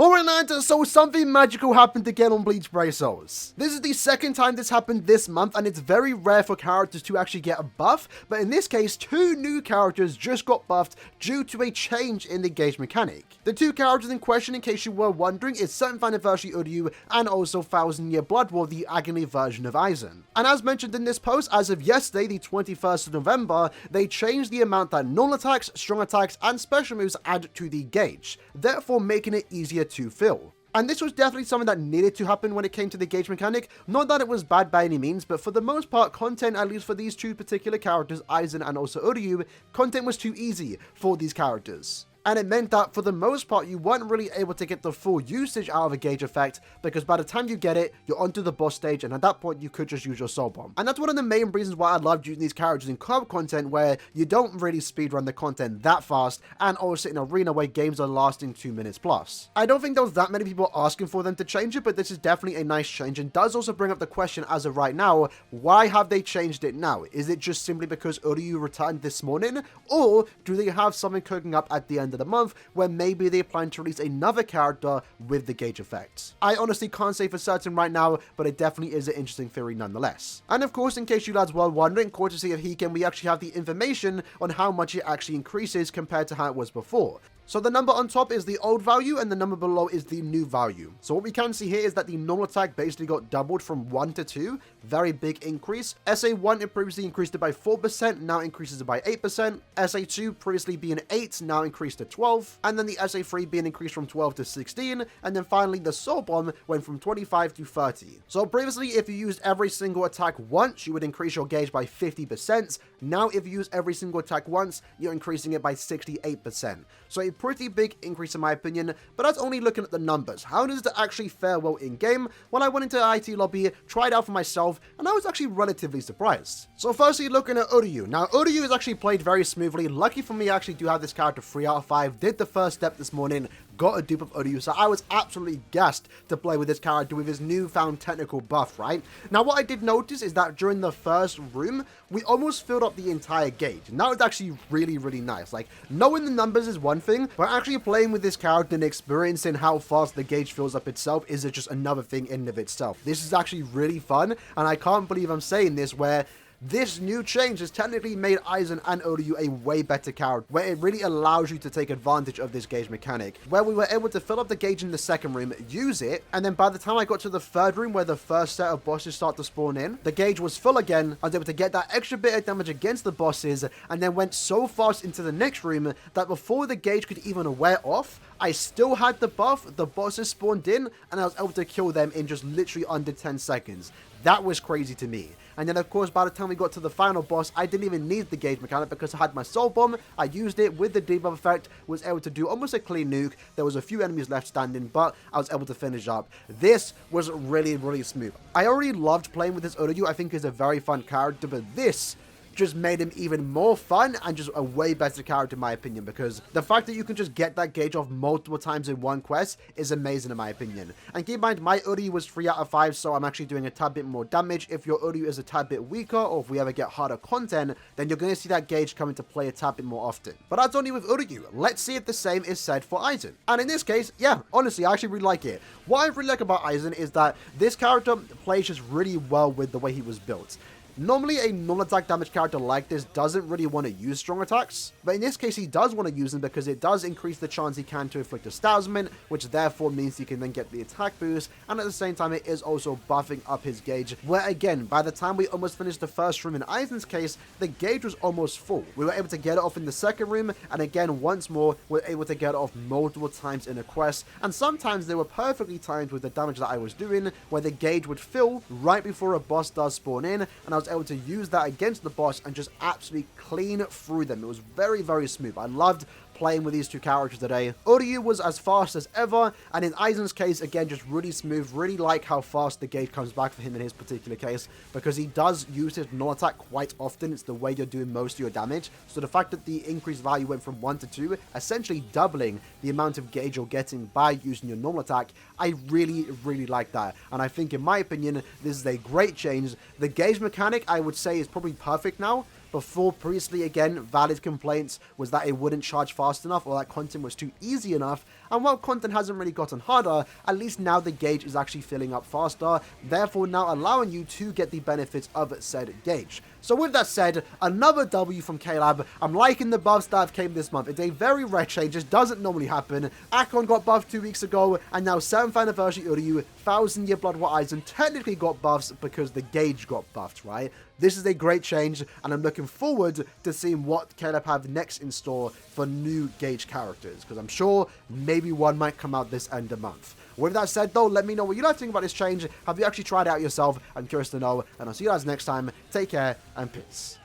Alright lads, so something magical happened again on Bleach Brave Souls. This is the second time this happened this month, and it's very rare for characters to actually get a buff, but in this case, 2 new characters just got buffed due to a change in the gauge mechanic. The 2 characters in question, in case you were wondering, is 7th Anniversary Uryu and also 1000 Year Blood War, the agony version of Aizen. And as mentioned in this post, as of yesterday, the 21st of November, they changed the amount that normal attacks, strong attacks, and special moves add to the gauge, therefore making it easier to fill. And this was definitely something that needed to happen when it came to the gauge mechanic. Not that it was bad by any means, but for the most part, content, at least for these 2 particular characters, Aizen and also Uryu, content was too easy for these characters. And it meant that for the most part, you weren't really able to get the full usage out of a gauge effect, because by the time you get it, you're onto the boss stage, and at that point, you could just use your soul bomb. And that's one of the main reasons why I loved using these characters in co-op content, where you don't really speedrun the content that fast, and also in arena where games are lasting 2 minutes plus. I don't think there was that many people asking for them to change it, but this is definitely a nice change, and does also bring up the question as of right now, why have they changed it now? Is it just simply because Uryu returned this morning, or do they have something cooking up at the end of the month where maybe they plan to release another character with the gauge effect? I honestly can't say for certain right now, but it definitely is an interesting theory nonetheless. And of course, in case you lads were wondering, courtesy of Heiken, we actually have the information on how much it actually increases compared to how it was before. So the number on top is the old value and the number below is the new value. So what we can see here is that the normal attack basically got doubled from 1 to 2. Very big increase. SA1, it previously increased it by 4%, now increases it by 8%. SA2, previously being 8, now increased to 12. And then the SA3 being increased from 12 to 16. And then finally the soul bomb went from 25 to 30. So previously, if you used every single attack once, you would increase your gauge by 50%. Now if you use every single attack once, you're increasing it by 68%. So a pretty big increase in my opinion, but that's only looking at the numbers. How does it actually fare well in game? Well, I went into the IT lobby, tried out for myself, and I was actually relatively surprised. So firstly, looking at Uryu. Now, Uryu is actually played very smoothly. Lucky for me, I actually do have this character 3 out of 5. Did the first step this morning, got a dupe of Uryu, so I was absolutely gassed to play with this character with his newfound technical buff, right? Now, what I did notice is that during the first room, we almost filled up the entire gauge, and that was actually really, really nice. Like, knowing the numbers is one thing, but actually playing with this character and experiencing how fast the gauge fills up itself is just another thing in and of itself. This is actually really fun, and I can't believe I'm saying this, where this new change has technically made Aizen and Uryu a way better character, where it really allows you to take advantage of this gauge mechanic, where we were able to fill up the gauge in the second room, use it, and then by the time I got to the third room where the first set of bosses start to spawn in, the gauge was full again. I was able to get that extra bit of damage against the bosses, and then went so fast into the next room that before the gauge could even wear off, I still had the buff, the bosses spawned in, and I was able to kill them in just literally under 10 seconds. That was crazy to me. And then, of course, by the time we got to the final boss, I didn't even need the gauge mechanic because I had my soul bomb. I used it with the debuff effect, was able to do almost a clean nuke. There was a few enemies left standing, but I was able to finish up. This was really, really smooth. I already loved playing with this Uryu. I think he's a very fun character, but this just made him even more fun and just a way better character in my opinion, because the fact that you can just get that gauge off multiple times in one quest is amazing in my opinion. And keep in mind, my Uryu was 3 out of 5, so I'm actually doing a tad bit more damage. If your Uryu is a tad bit weaker, or if we ever get harder content, then you're going to see that gauge come into play a tad bit more often. But that's only with Uryu. Let's see if the same is said for Aizen. And in this case, yeah, honestly, I actually really like it. What I really like about Aizen is that this character plays just really well with the way he was built. Normally, a non-attack damage character like this doesn't really want to use strong attacks, but in this case, he does want to use them because it does increase the chance he can to inflict a statusment, which therefore means he can then get the attack boost, and at the same time, it is also buffing up his gauge, where again, by the time we almost finished the first room in Aizen's case, the gauge was almost full. We were able to get it off in the second room, and again, once more, we're able to get it off multiple times in a quest, and sometimes they were perfectly timed with the damage that I was doing, where the gauge would fill right before a boss does spawn in, and I was able to use that against the boss and just absolutely clean through them. It was very, very smooth. I loved playing with these 2 characters today. Uryu was as fast as ever, and in Aizen's case, again, just really smooth. Really like how fast the gauge comes back for him in his particular case, because he does use his non-attack quite often. It's the way you're doing most of your damage. So the fact that the increased value went from 1 to 2, essentially doubling the amount of gauge you're getting by using your normal attack, I really, really like that. And I think, in my opinion, this is a great change. The gauge mechanic, I would say, is probably perfect now. before. Previously, again, valid complaints was that it wouldn't charge fast enough or that content was too easy enough. And while content hasn't really gotten harder, at least now the gauge is actually filling up faster, therefore now allowing you to get the benefits of said gauge. So with that said, another W from K-Lab. I'm liking the buffs that have came this month. It's a very rare change, just doesn't normally happen. Akon got buffed 2 weeks ago, and now 7th anniversary Uryu, 1000 Year Blood War Aizen technically got buffs because the gauge got buffed, right? This is a great change, and I'm looking forward to seeing what K-Lab have next in store for new gauge characters, because I'm sure maybe one might come out this end of month. With that said, though, let me know what you guys think about this change. Have you actually tried it out yourself? I'm curious to know, and I'll see you guys next time. Take care, and peace.